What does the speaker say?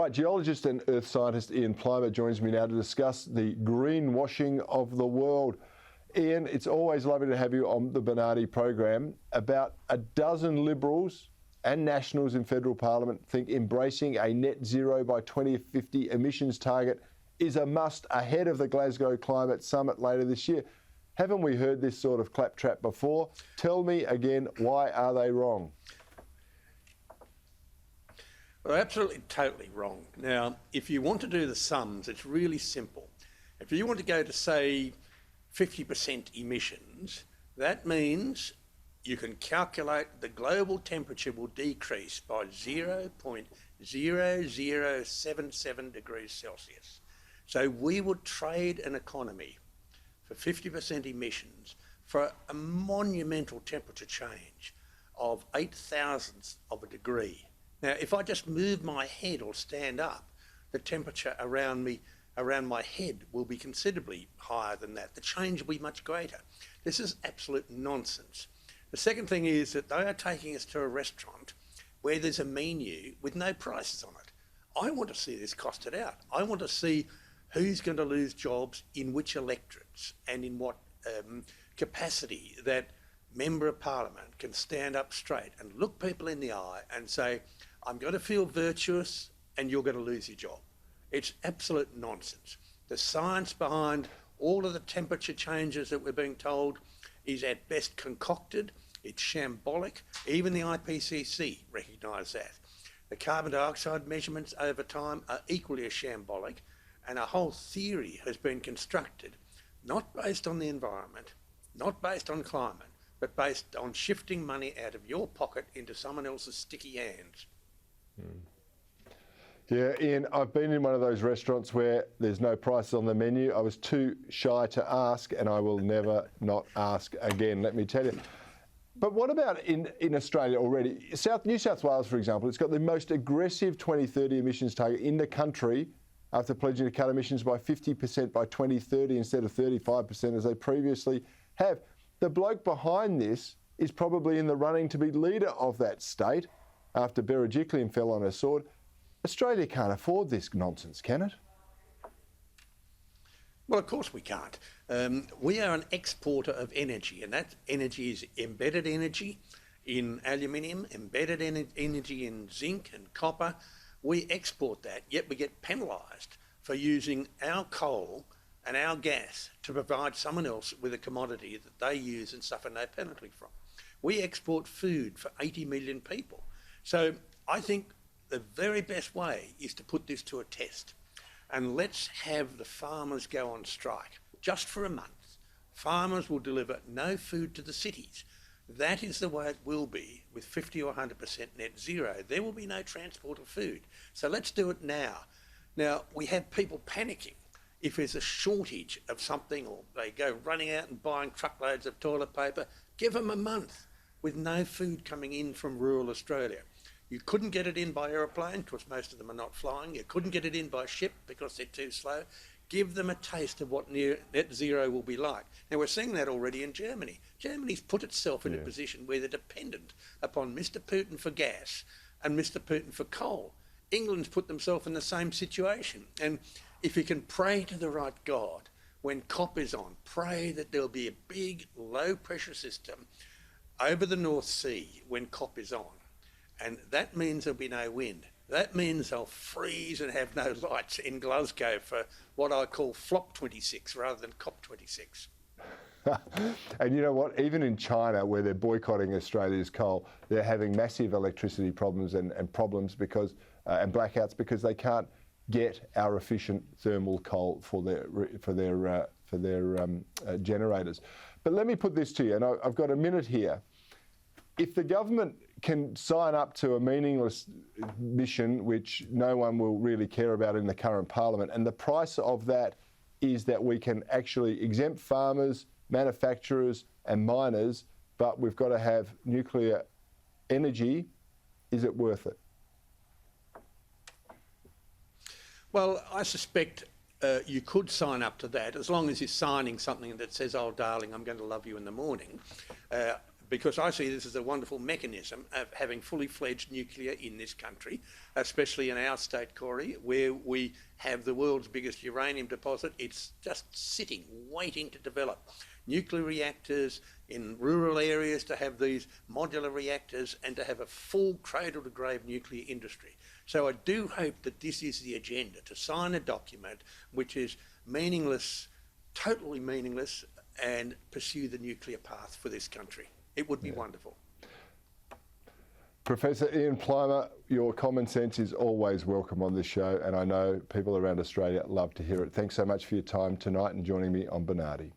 Right, geologist and earth scientist Ian Plimer joins me now to discuss the greenwashing of the world. Ian, it's always lovely to have you on the Bernardi program. About a dozen Liberals and Nationals in federal parliament think embracing a net zero by 2050 emissions target is a must ahead of the Glasgow Climate Summit later this year. Haven't we heard this sort of claptrap before? Tell me again, why are they wrong? Well, absolutely, totally wrong. Now, if you want to do the sums, it's really simple. If you want to go to, say, 50% emissions, that means you can calculate the global temperature will decrease by 0.0077 degrees Celsius. So we would trade an economy for 50% emissions for a monumental temperature change of 0.008 of a degree. Now, if I just move my head or stand up, the temperature around my head will be considerably higher than that. The change will be much greater. This is absolute nonsense. The second thing is that they are taking us to a restaurant where there's a menu with no prices on it. I want to see this costed out. I want to see who's going to lose jobs in which electorates and in what capacity that Member of Parliament can stand up straight and look people in the eye and say, I'm going to feel virtuous and you're going to lose your job. It's absolute nonsense. The science behind all of the temperature changes that we're being told is at best concocted, it's shambolic. Even the IPCC recognise that. The carbon dioxide measurements over time are equally as shambolic, and a whole theory has been constructed, not based on the environment, not based on climate, but based on shifting money out of your pocket into someone else's sticky hands. Yeah, Ian, I've been in one of those restaurants where there's no prices on the menu. I was too shy to ask, and I will never not ask again, let me tell you. But what about in Australia already? New South Wales, for example, it's got the most aggressive 2030 emissions target in the country after pledging to cut emissions by 50% by 2030 instead of 35% as they previously have. The bloke behind this is probably in the running to be leader of that state after Berejiklian fell on her sword. Australia can't afford this nonsense, can it? Well, of course we can't. We are an exporter of energy, and that energy is embedded energy in aluminium, embedded energy in zinc and copper. We export that, yet we get penalised for using our coal and our gas to provide someone else with a commodity that they use and suffer no penalty from. We export food for 80 million people. So I think the very best way is to put this to a test. And let's have the farmers go on strike just for a month. Farmers will deliver no food to the cities. That is the way it will be with 50 or 100% net zero. There will be no transport of food. So let's do it now. Now, we have people panicking. If there's a shortage of something or they go running out and buying truckloads of toilet paper, give them a month with no food coming in from rural Australia. You couldn't get it in by aeroplane because most of them are not flying. You couldn't get it in by ship because they're too slow. Give them a taste of what net zero will be like. Now, we're seeing that already in Germany. Germany's put itself in a position where they're dependent upon Mr. Putin for gas and Mr. Putin for coal. England's put themselves in the same situation. And if you can pray to the right God when COP is on, pray that there'll be a big low-pressure system over the North Sea when COP is on. And that means there'll be no wind. That means they'll freeze and have no lights in Glasgow for what I call Flop 26 rather than COP 26. And you know what? Even in China, where they're boycotting Australia's coal, they're having massive electricity problems and problems because and blackouts because they can't get our efficient thermal coal for their generators. But let me put this to you, and I've got a minute here. If the government can sign up to a meaningless mission which no one will really care about in the current parliament, and the price of that is that we can actually exempt farmers, manufacturers and miners, but we've got to have nuclear energy, is it worth it? Well, I suspect you could sign up to that as long as you're signing something that says, oh, darling, I'm going to love you in the morning. because I see this as a wonderful mechanism of having fully fledged nuclear in this country, especially in our state, Cory, where we have the world's biggest uranium deposit. It's just sitting, waiting to develop. Nuclear reactors in rural areas, to have these modular reactors, and to have a full cradle-to-grave nuclear industry. So I do hope that this is the agenda, to sign a document which is meaningless, totally meaningless, and pursue the nuclear path for this country. It would be wonderful. Professor Ian Plimer, your common sense is always welcome on this show, and I know people around Australia love to hear it. Thanks so much for your time tonight and joining me on Bernardi.